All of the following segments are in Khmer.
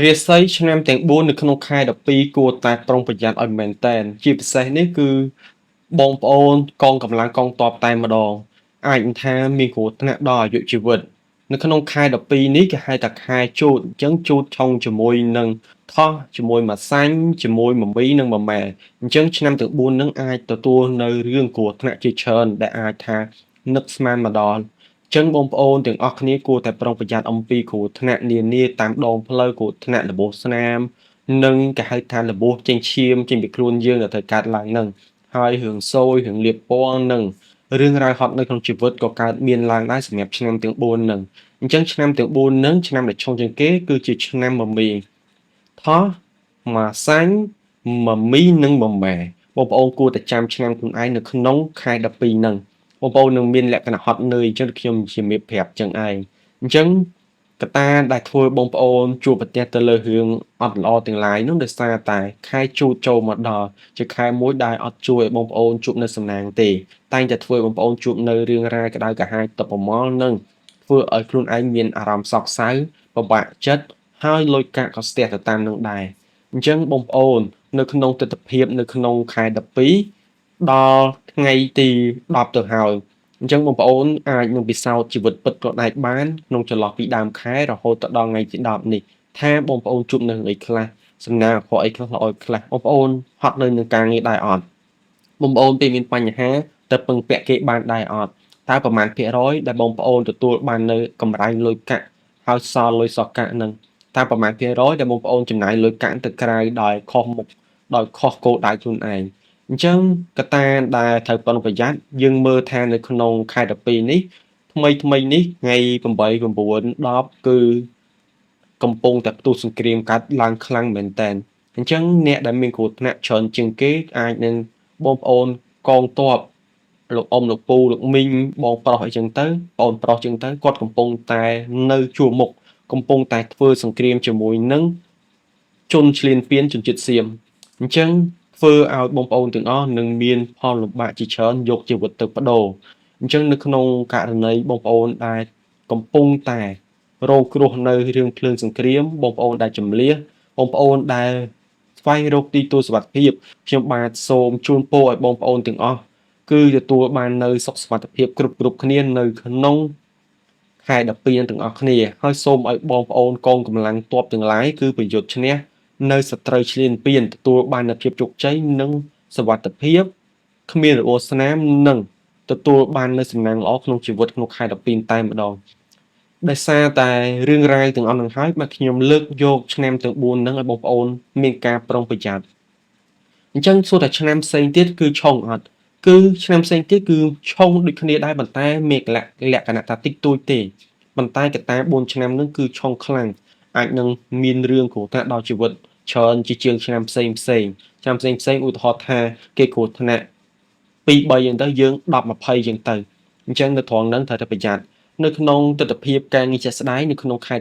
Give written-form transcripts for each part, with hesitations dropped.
រាសីឆ្នាំទាំង4នៅក្នុងខែ12គួរតែប្រុងប្រយ័ត្នឲ្យមែនទែនជាពិសេសនេះគឺបងប្អូនកងកម្លាំងកងទ័ពតែម្ដងអាចនឹងថាមានគ្រោះថ្នាក់ដល់អាយុជីវិតនៅក្នុងខែ12នេះគេហៅថាខែជូតអញ្ចឹងជូតឆុងជាមួយនឹងថោះជាមួយម្សាញ់ជាមួយមមីនិងមមែអញ្ចឹងឆ្នាំទាំង4នឹងអាចទទួលនៅរឿងគ្រោះថ្នាក់ជាច្រើនដែលអាចថានឹកស្មានមកដល់ចឹងបងប្អូនទាំងអស់គ្នាគួរតែប្រុងប្រយ័ត្នអំពីគ្រោះថ្នាក់នានាតាមដងផ្លូវគ្រោះថ្នាក់របួសស្នាមនិងគេហៅថារបួសចេញឈាមចេញពីខ្លួនយើងដែលត្រូវកើតឡើងនឹងហើយរឿងសោយរឿងលាបពណ៌និងរឿងរ៉ាវហត់នៅក្នុងជីវិតក៏កើតមានឡើងដែរសម្រាប់ឆ្នាំទាំង4នឹងអញ្ចឹងឆ្នាំទាំង4នឹងឆ្នាំដែលឆុងជាងគេគឺជាឆ្នាំមមីថោះម៉ាសាញ់មមីនិងមមែបងប្អូនគួរតែចាំឆ្នាំខ្លួនឯងនៅក្នុងខែ12ហ្នឹងបងប្អូននឹងមានលក្ខណៈហត់នឿយអញ្ចឹងខ្ញុំជំរាបប្រាប់ចឹងឯងអញ្ចឹងកត្តាដែលធ្វើបងប្អូនជួបប្រទះទៅលើរឿងអត់ល្អទាំងឡាយនោះដោយសារតែខែជូតចូលមកដល់ជាខែមួយដែលអត់ជួយឲ្យបងប្អូនជួបនៅសំណាងទេតែងតែធ្វើឲ្យបងប្អូនជួបនៅរឿងរ៉ាវក្តៅក្រហាយទឹកប្រមល់និងធ្វើឲ្យខ្លួនឯងមានអារម្មណ៍សោកសៅពិបាកចិត្តហើយលុយកាក់ក៏ស្ទះទៅតាមនឹងដែរអញ្ចឹងបងប្អូននៅក្នុងទស្សនវិជ្ជានៅក្នុងខែ12ដល់ថ្ងៃទី10ទៅហើយអញ្ចឹងបងប្អូនអាចនឹងពិសោធន៍ជីវិតពិតខ្លួនឯងបានក្នុងចន្លោះពីដើមខែរហូតទៅដល់ថ្ងៃទី10នេះថាបងប្អូនជួបនឹងអីខ្លះសំណាងអខអីខ្លះល្អខ្លះបងប្អូនហត់នៅនឹងការងារដែរអត់បងប្អូនពេលមានបញ្ហាទៅពឹងពាក់គេបានដែរអត់តើប្រមាណភាគរយដែលបងប្អូនទទួលបាននៅកម្រៃលុយកាក់ហើយសល់លុយសក់កាក់នឹងតើប្រមាណភាគរយដែលបងប្អូនចំណាយលុយកាក់ទៅក្រៅដោយខុសមុខដោយខុសគោលដៅខ្លួនឯងអញ្ចឹងកត្តាដែលត្រូវប្រុងប្រយ័ត្នយើងមើលថានៅក្នុងខែ12នេះថ្មីនេះថ្ងៃ8 9 10គឺកំពុងតែផ្ទុះសង្គ្រាមកើតឡើងខ្លាំងមែនតើអញ្ចឹងអ្នកដែលមានគ្រោះថ្នាក់ច្រើនជាងគេអាចនឹងបងប្អូនកងទ័ពលោកអ៊ំលោកពូលោកមីងបងប្រុសអីចឹងទៅបងប្រុសចឹងទៅគាត់កំពុងតែនៅជួរមុខកំពុងតែធ្វើសង្គ្រាមជាមួយនឹងជនឈ្លានពានជនជាតិសៀមអញ្ចឹងធ្វើឲ្យបងប្អូនទាំងអស់នឹងមានផលលំបាកជាច្រើនយកជីវិតទៅបដូរអញ្ចឹងនៅក្នុងករណីបងប្អូនដែលកំពុងតែរងគ្រោះនៅរឿងភ្លើងសង្គ្រាមបងប្អូនដែលចម្លៀសបងប្អូនដែលស្វែងរកទីទួលសុវត្ថិភាពខ្ញុំបាទសូមជូនពរឲ្យបងប្អូនទាំងអស់គឺទទួលបាននៅសុខសុវត្ថិភាពគ្រប់គ្នានៅក្នុងខែ12ទាំងអស់គ្នាហើយសូមឲ្យបងប្អូនកងកម្លាំងទ័ពទាំងឡាយគឺប្រយុទ្ធឈ្នះនៅសត្រូវឈ្លានពានទទួលបាននូវភាពជោគជ័យនិងសុវត្ថិភាពគ្មានរបួសស្នាមនិងទទួលបាននូវសំណាងល្អក្នុងជីវិតក្នុងខែ12តែម្ដងដោយសារតែរឿងរ៉ាវទាំងអស់នឹងហើយបាទខ្ញុំលើកយកឆ្នាំទាំង4ហ្នឹងឲ្យបងប្អូនមានការប្រុងប្រយ័ត្នអញ្ចឹងសួរតែឆ្នាំផ្សេងទៀតគឺឆុងអត់គឺឆ្នាំផ្សេងទៀតគឺឆុងដូចគ្នាដែរប៉ុន្តែមានលក្ខណៈថាតិចតួចទេប៉ុន្តែកត្តា4ឆ្នាំហ្នឹងគឺឆុងខ្លាំងអាចនឹងមានរឿងគ្រោះថ្នាក់ដល់ជីវិតច្រើនជាងឆ្នាំផ្សេងឆ្នាំផ្សេងឧទាហរណ៍ថាគេគ្រោះថ្នាក់2 3អញ្ចឹងទៅយើង10 20អញ្ចឹងទៅអញ្ចឹងនៅត្រង់ហ្នឹងត្រូវតែប្រយ័ត្ននៅក្នុងទស្សនវិជ្ជាការងារជាក់ស្ដែងនៅក្នុងខែ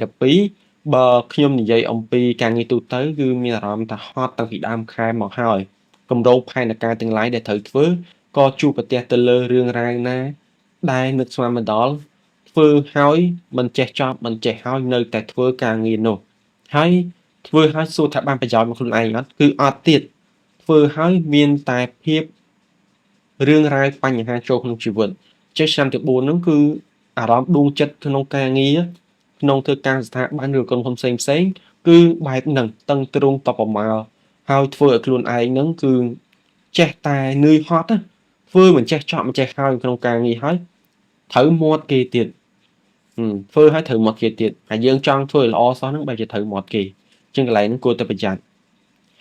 12បើខ្ញុំនិយាយអំពីការងារទូទៅគឺមានអារម្មណ៍ថាហត់តាំងពីដើមខែមកហើយគម្រោងផែនការទាំងឡាយដែលត្រូវធ្វើក៏ជួបប្រទះទៅលើរឿងរ៉ាវណាដែលនឹកស្មានមិនដល់ធ្វើហើយមិនចេះចប់មិនចេះហើយនៅតែធ្វើការងារនោះហើយធ្វើហើយសួរថាបានប្រយោជន៍មកខ្លួនឯងអត់គឺអត់ទៀតធ្វើហើយមានតែភាពរឿងរ៉ាវបញ្ហាចូលក្នុងជីវិតចេះឆ្នាំទី4ហ្នឹងគឺអារម្មណ៍ដួងចិត្តក្នុងការងារក្នុងធ្វើការស្ថាប័នឬក្រុមហ៊ុនផ្សេងគឺបែបហ្នឹងតឹងទ្រូងតបប្រមាល់ហើយធ្វើឲ្យខ្លួនឯងហ្នឹងគឺចេះតែនឿយហត់ណាធ្វើមិនចេះចប់មិនចេះហើយក្នុងការងារហើយត្រូវមាត់គេទៀតធ្វើឲ្យត្រូវមាត់គេទៀតហើយយើងចង់ធ្វើឲ្យល្អសោះហ្នឹងបែរជាត្រូវមាត់គេអញ្ចឹងកន្លែងហ្នឹងគួរតែប្រយ័ត្ន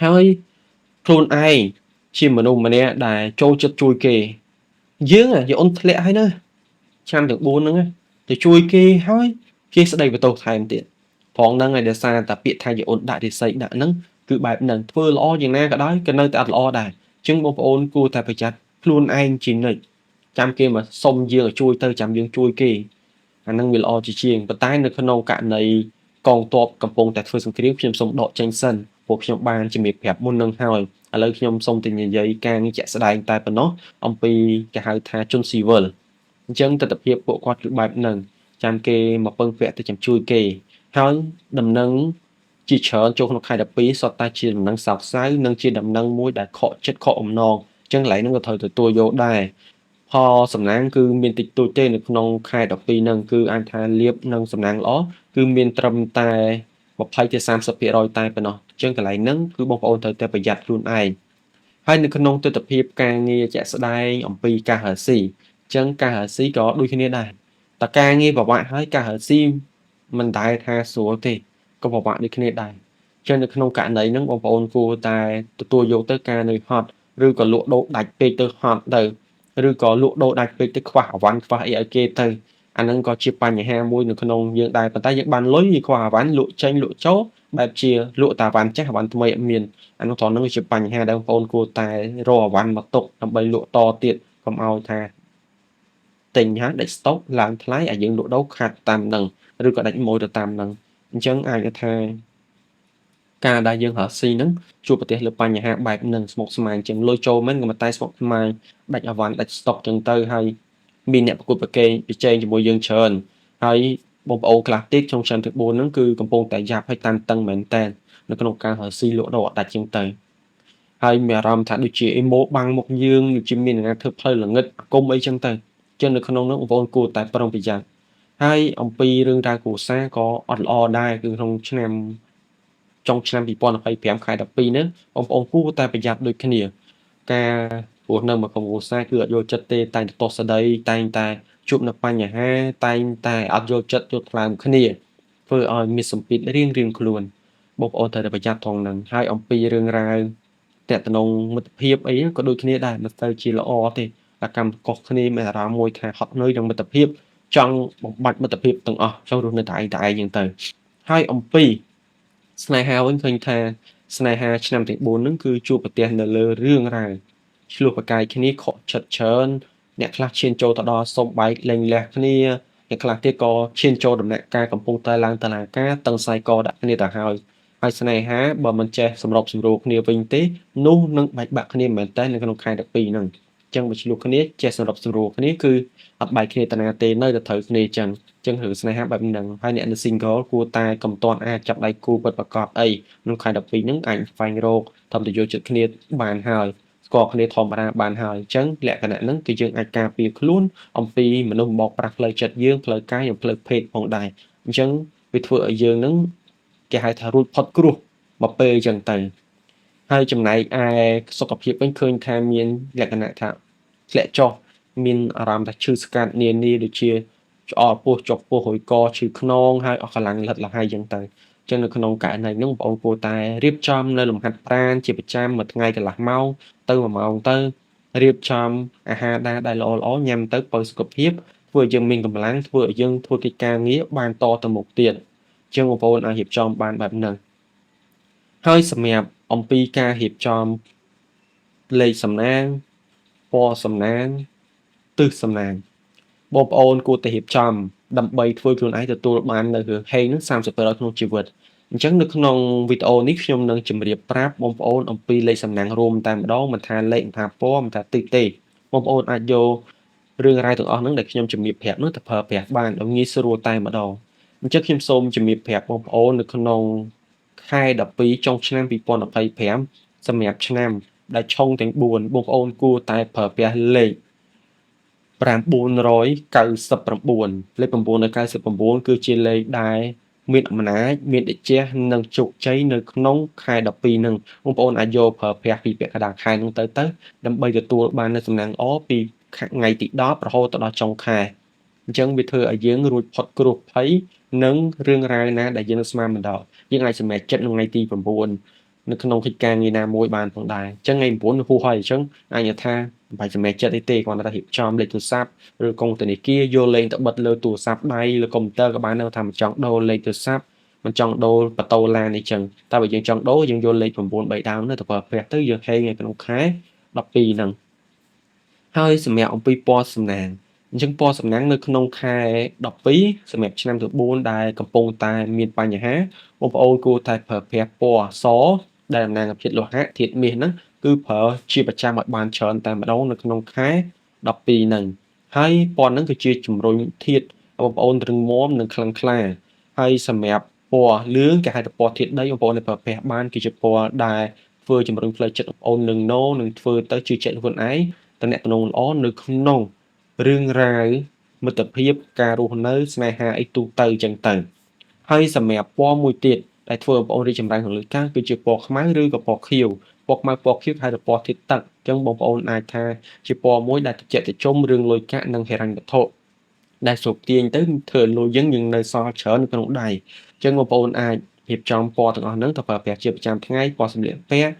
ហើយខ្លួនឯងជាមនុស្សម្នាក់ដែលចូលចិត្តជួយគេយើងអូនធ្លាក់ហើយណាឆ្នាំទាំង4ហ្នឹងទៅជួយគេហើយគេស្ដីបន្ទោសថែមទៀតផងហ្នឹងហើយដោយសារតែពាក្យថាយអូនដាក់រិស័យដាក់ហ្នឹងគឺបែបហ្នឹងធ្វើល្អយ៉ាងណាក៏ដោយក៏នៅតែអត់ល្អដែរអញ្ចឹងបងប្អូនគួរតែប្រយ័ត្នខ្លួនឯងជានិច្ចចាំគេមកសុំយើងឲ្យជួយទៅចាំយើងជួយគេអាហ្នឹងវាល្អជាងប៉ុន្តែនៅក្នុងករណីកងទ័ពកំពុងតែធ្វើសង្គ្រាមខ្ញុំសូមដកចេញសិនព្រោះខ្ញុំបានជំរាបប្រាប់មុននឹងហើយឥឡូវខ្ញុំសូមតែនិយាយការងារជាក់ស្ដែងតែប៉ុណ្ណោះអំពីគេហៅថាជនស៊ីវិលអញ្ចឹងទស្សនវិជ្ជាពួកគាត់គឺបែបហ្នឹងចាំគេមកពឹងពាក់ទៅចាំជួយគេហើយដំណឹង ជាច្រើនចូលក្នុងខែ12សុទ្ធតែជាដំណឹងសោកសៅនិងជាដំណឹងមួយដែលខកចិត្តខកអំណងអញ្ចឹងកន្លែងហ្នឹងក៏ត្រូវទទួលយកដែរផលសំណាងគឺមានតិចតួចទេនៅក្នុងខែ12ហ្នឹងគឺអាចថាលៀបនិងសំណាងល្អគឺមានត្រឹមតែ20ទៅ30%តែប៉ុណ្ណោះអញ្ចឹងកន្លែងហ្នឹងគឺបងប្អូនត្រូវតែប្រយ័ត្នខ្លួនឯងហើយនៅក្នុងទស្សនវិជ្ជាការងារជាក់ស្ដែងអំពីការរើស៊ីអញ្ចឹងការរើស៊ីក៏ដូចគ្នាដែរតើការងារប្រវត្តិហើយការរើស៊ីមិនដែលថាស្រួលទេក៏ពិបាកដូចគ្នាដែរអញ្ចឹងនៅក្នុងករណីហ្នឹងបងប្អូនគួរតែទទួលយកទៅការនឿយហត់ឬក៏លក់ដូរដាច់ពេកទៅហត់ទៅឬក៏លក់ដូរដាច់ពេកទៅខ្វះអីវ៉ាន់ខ្វះអីឲ្យគេទៅអាហ្នឹងក៏ជាបញ្ហាមួយនៅក្នុងយើងដែរប៉ុន្តែយើងបានលុយយើងខ្វះអីវ៉ាន់លក់ចេញលក់ចូលបែបជាលក់តែអីវ៉ាន់ចាស់អីវ៉ាន់ថ្មីអត់មានអានោះត្រង់ហ្នឹងវាជាបញ្ហាដែលបងប្អូនគួរតែរកអីវ៉ាន់មកទុកដើម្បីលក់តទៀតកុំឲ្យថាទិញហើយដាច់ស្តុកឡើងថ្លៃហើយយើងលក់ដូរខាតតាមហ្នឹងឬក៏ដាច់ម៉ូយទៅតាមហ្នឹងអញ្ចឹងអាចថាការដែលយើងរកស៊ីហ្នឹងជួបប្រទះលើបញ្ហាបែបហ្នឹងស្មុគស្មាញជាងលុយចូលមែនក៏ប៉ុន្តែស្មុគស្មាញដាច់អីវ៉ាន់ដាច់ស្តុកចឹងទៅហើយមានអ្នកប្រកួតប្រជែងជាមួយយើងច្រើនហើយបងប្អូនខ្លះទៀតក្នុងឆ្នាំទី4ហ្នឹងគឺកំពុងតែយ៉ាប់ហើយតានតឹងមែនតើនៅក្នុងការរកស៊ីលក់ដូរអត់ដាច់ចឹងទៅហើយមានអារម្មណ៍ថាដូចជាអីម៉ូបាំងមុខយើងដូចជាមានអ្នកធ្វើផ្លូវល្ងឹតអាគមអីចឹងទៅចឹងនៅក្នុងនោះបងប្អូនគួរតែប្រុងប្រយ័ត្នហើយអំពីរឿងរ៉ាវគ្រួសារក៏អត់ល្អដែរគឺក្នុងចុងឆ្នាំ2025ខែ12ហ្នឹងបងប្អូនគួរតែប្រយ័ត្នដូចគ្នាការព្រោះនៅមួយក្រុមគ្រួសារគឺអត់យល់ចិត្តទេតែងតែទាស់ស្ដីតែងតែជួបនៅបញ្ហាតែងតែអត់យល់ចិត្តយល់ថ្លើមគ្នាធ្វើឲ្យមានសម្ពាធរៀងៗខ្លួនបងប្អូនត្រូវតែប្រយ័ត្នត្រង់ហ្នឹងហើយអំពីរឿងរ៉ាវទាក់ទងមិត្តភាពអីក៏ដូចគ្នាដែរមិនសូវជាល្អទេតែកម្មកុសគ្នាមានអារម្មណ៍មួយថាហត់នឿយនឹងមិត្តភាពចង់បំបាច់មិត្តភាពទាំងអស់ចង់រស់នៅតែឯងចឹងទៅហើយអំពីស្នេហាវិញឃើញថាស្នេហាឆ្នាំទី4ហ្នឹងគឺជួបប្រទះនៅលើរឿងរ៉ាវឆ្លោះប្រកែកគ្នាខកចិត្តច្រើនអ្នកខ្លះឈានចូលទៅដល់សុំបែកលែងលះគ្នាអ្នកខ្លះទៀតក៏ឈានចូលដំណាក់កាលកំពុងតែឡើងតុលាការតឹងសាយកដាក់គ្នាទៅហើយស្នេហាបើមិនចេះសម្របសម្រួលគ្នាវិញទេនោះនឹងបែកបាក់គ្នាមែនតើនៅក្នុងខែ12ហ្នឹងអញ្ចឹងបើឆ្លោះគ្នាចេះសម្របសម្រួលគ្នាគឺអត់បែកគ្នាទៅណាទេនៅតែត្រូវគ្នាអញ្ចឹងរឿងស្នេហាបែបហ្នឹងហើយអ្នកនៅ single គួរតែកុំទាន់អាចចាប់ដៃគូពិតប្រាកដអីក្នុងខែ12ហ្នឹងអាចស្វែងរកធម្មតាយកចិត្តគ្នាបានហើយស្គាល់គ្នាធម្មតាបានហើយអញ្ចឹងលក្ខណៈហ្នឹងគឺយើងអាចការពារខ្លួនអំពីមនុស្សបោកប្រាស់ផ្លូវចិត្តយើងផ្លូវកាយនិងផ្លូវភេទផងដែរអញ្ចឹងវាធ្វើឲ្យយើងហ្នឹងគេហៅថារួចផុតគ្រោះមកពេលអញ្ចឹងទៅហើយចំណែកឯសុខភាពវិញឃើញថាមានលក្ខណៈថាធ្លាក់ចុះមានអារម្មណ៍ថាឈឺស្កាត់នានាដូចជាឆ្អល់ពោះជាប់ពោះរួយកឈឺខ្នងហើយអស់កម្លាំងលិតលហើយអញ្ចឹងទៅអញ្ចឹងនៅក្នុងករណីហ្នឹងបងប្អូនគួរតែរៀបចំនៅលំហាត់ប្រាណជាប្រចាំមួយថ្ងៃកន្លះម៉ោងទៅ1ម៉ោងទៅរៀបចំអាហារដែលល្អៗញ៉ាំទៅបើសុខភាពធ្វើឲ្យយើងមានកម្លាំងធ្វើឲ្យយើងធ្វើកិច្ចការងារបានតទៅមុខទៀតអញ្ចឹងបងប្អូនអាចរៀបចំបានបែបហ្នឹងហើយសម្រាប់អំពីការរៀបចំលេខសំណាងពណ៌សំណាងទិសសំណាងបងប្អូនគួរតែរៀបចំដើម្បីធ្វើខ្លួនឯងទទួលបាននៅរឿងហេងនឹង30%ក្នុងជីវិតអញ្ចឹងនៅក្នុងវីដេអូនេះខ្ញុំនឹងជម្រាបប្រាប់បងប្អូនអំពីលេខសំណាងរួមតែម្ដងមិនថាលេខមិនថាពណ៌មិនថាទិសទេបងប្អូនអាចយករឿងរ៉ាវទាំងអស់ហ្នឹងដែលខ្ញុំជម្រាបប្រាប់នោះទៅប្រើប្រាស់បានដោយងាយស្រួលតែម្ដងអញ្ចឹងខ្ញុំសូមជម្រាបប្រាប់បងប្អូននៅក្នុងខែ12ចុងឆ្នាំ2025សម្រាប់ឆ្នាំដែលឆុងទាំង4បងប្អូនគួរតែប្រើប្រាស់លេខ999លេខ999គឺជាលេខដែលមានអំណាចមានតេជះនិងជោគជ័យនៅក្នុងខែ12ហ្នឹងបងប្អូនអាចយកប្រើប្រាស់ពីពាក្យកណ្ដាលខែហ្នឹងទៅដើម្បីទទួលបាននូវសំណាងល្អពីថ្ងៃទី10រហូតដល់ចុងខែអញ្ចឹងវាធ្វើឲ្យយើងរួចផុតគ្រោះភ័យនិងរឿងរ៉ាវណាដែលយើងស្មានមិនដល់យើងអាចសម្រេចចិត្តនៅថ្ងៃទី9នៅក្នុងកិច្ចការងារណាមួយបានផងដែរអញ្ចឹងថ្ងៃ9ហួសហើយអញ្ចឹងអាចថាមិនបាច់សម្រេចចិត្តអីទេគ្រាន់តែរៀបចំលេខទូរស័ព្ទឬកុងធនាគារយកលេខទៅបិទលើទូរស័ព្ទដៃលើកុំព្យូទ័រក៏បានដែរថាមិនចង់ដូរលេខទូរស័ព្ទមិនចង់ដូរប៉ូតូឡានអីចឹងតែបើយើងចង់ដូរយើងយកលេខ9 3ដើមទៅប្រើប្រាស់ទៅយើងហេងនៅក្នុងខែ12ហ្នឹងហើយសម្រាប់អំពីពណ៌សំណាងអញ្ចឹងពណ៌សំណាងនៅក្នុងខែ12សម្រាប់ឆ្នាំទី4ដែលកំពុងតែមានបញ្ហាបងប្អូនគួរតែប្រើប្រាស់ពណ៌សដែលតំណាងឲ្យជាតិលោហៈធាតុមាសហ្នឹងគឺប្រើជាប្រចាំឲ្យបានច្រើនតែម្ដងនៅក្នុងខែ12ហ្នឹងហើយពណ៌ហ្នឹងគឺជាជំរុញធាតុបងប្អូនរឹងមាំនិងខ្លាំងក្លាហើយសម្រាប់ ពណ៌លឿងគេហៅថាពណ៌ធាតុដីបងប្អូនដែលប្រើប្រាស់បានគឺជាពណ៌ដែលធ្វើជំរុញផ្លូវចិត្តបងប្អូននឹងនឹងធ្វើទៅជឿជាក់ខ្លួនឯងតំណែងល្អនៅក្នុងរឿងរ៉ាវមិត្តភាពការរស់នៅស្នេហាអីទូទៅចឹងទៅហើយសម្រាប់ពណ៌មួយទៀតដែលធ្វើបងប្អូនរីកចម្រើនក្នុងលើកាំងគឺជាពណ៌ខ្មៅឬក៏ពណ៌ខៀវពណ៌ខ្មៅពណ៌ខៀវហៅថាពណ៌ធាតុទឹកអញ្ចឹងបងប្អូនអាចថាជាពណ៌មួយដែលតិចតិចរឿងលុយកាក់និងហិរញ្ញវត្ថុដែលស្រូបទាញទៅធ្វើលុយយើងនៅសល់ច្រើននៅក្នុងដៃអញ្ចឹងបងប្អូនអាចរៀបចំពណ៌ទាំងអស់ហ្នឹងទៅប្រើប្រាស់ជាប្រចាំថ្ងៃពណ៌សម្លៀកបំពាក់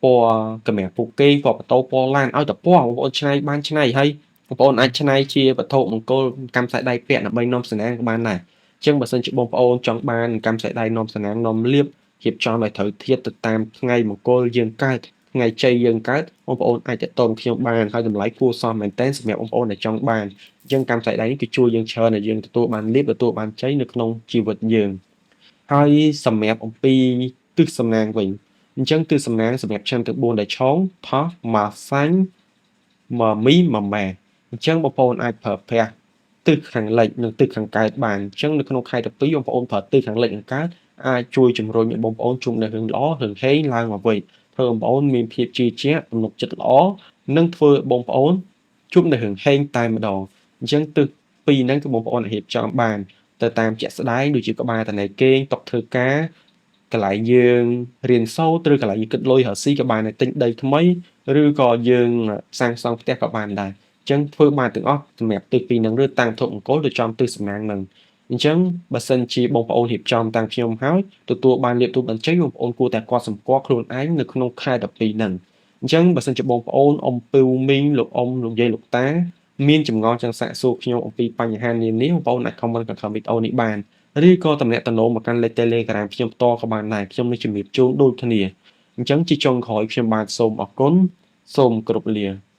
ពណ៌កម្រាស់ពូកគេងពណ៌បតោពណ៌ឡានឲ្យតែពណ៌បងប្អូនច្នៃបានច្នៃហើយបងប្អូនអាចច្នៃជាវត្ថុមង្គលកម្មសែដៃពាក់ដើម្បីនាំសំណាងក៏បានដែរអញ្ចឹងបើសិនជាបងប្អូនចង់បានកម្មសែដៃនាំសំណាងនាំលៀបរៀបចំឲ្យត្រូវធៀបទៅតាមថ្ងៃមង្គលយើងកើតថ្ងៃជ័យយើងកើតបងប្អូនអាចតតងខ្ញុំបានហើយតម្លៃគួរសមមែនទែនសម្រាប់បងប្អូនដែលចង់បានអញ្ចឹងកម្មសែដៃនេះគឺជួយយើងច្រើនឲ្យយើងទទួលបានលៀបទទួលបានជ័យនៅក្នុងជីវិតយើងហើយសម្រាប់អំពីទិសសំណាងវិញអញ្ចឹងទិសសំណាងសម្រាប់ឆ្នាំទាំង4ដែលឆោងថោះម៉ាសាញ់ម៉ាមីម៉ាម៉ាអញ្ចឹងបងប្អូនអាចប្រើប្រាស់ទិសខាងលិចនិងទិសខាងកើតបានអញ្ចឹងនៅក្នុងខែ12បងប្អូនប្រើទិសខាងលិចខាងកើតអាចជួយជំរុញឲ្យបងប្អូនជួបនៅរឿងល្អរឿងហេងឡើងមកវិញធ្វើបងប្អូនមានភាពជឿជាក់ទំនុកចិត្តល្អនិងធ្វើបងប្អូនជួបនៅរឿងហេងតែម្ដងអញ្ចឹងទិសពីរហ្នឹងគឺបងប្អូនអាចរៀបចំបានទៅតាមជាក់ស្ដែងដូចជាក្បាលតន័យគេងតុកធ្វើការកន្លែងយើងរៀនសូត្រឬកន្លែងយើងគិតលុយរកស៊ីក៏បានដែរទិញដីថ្មីឬក៏យើងសាងសង់ផ្ទះក៏បានដែរអញ្ចឹងធ្វើបានទាំងអស់សម្រាប់ទិសពីរហ្នឹងឬតាំងធុបអង្គទៅចំទិសសំណាងហ្នឹងអញ្ចឹងបើសិនជាបងប្អូនរៀបចំតាំងខ្ញុំហើយទទួលបានលៀបទូបញ្ចេញបងប្អូនគួរតែកត់សម្គាល់ខ្លួនឯងនៅក្នុងខែ12ហ្នឹងអញ្ចឹងបើសិនជាបងប្អូនអ៊ំពូមីងលោកអ៊ំលោកយាយលោកតាមានចម្ងល់ចង់សាកសួរខ្ញុំអំពីបញ្ហានានាបងប្អូនអាច comment ក្នុងវីដេអូនេះបានឬក៏តំណាក់តំណងមកកាន់លេខ Telegram ខ្ញុំផ្ទាល់ក៏បានដែរខ្ញុំនឹងជំរាបជូនដូចគ្នាអញ្ចឹងជាចុងក្រោយខ្ញុំបាទសូមអរគុណសូមគោរពលា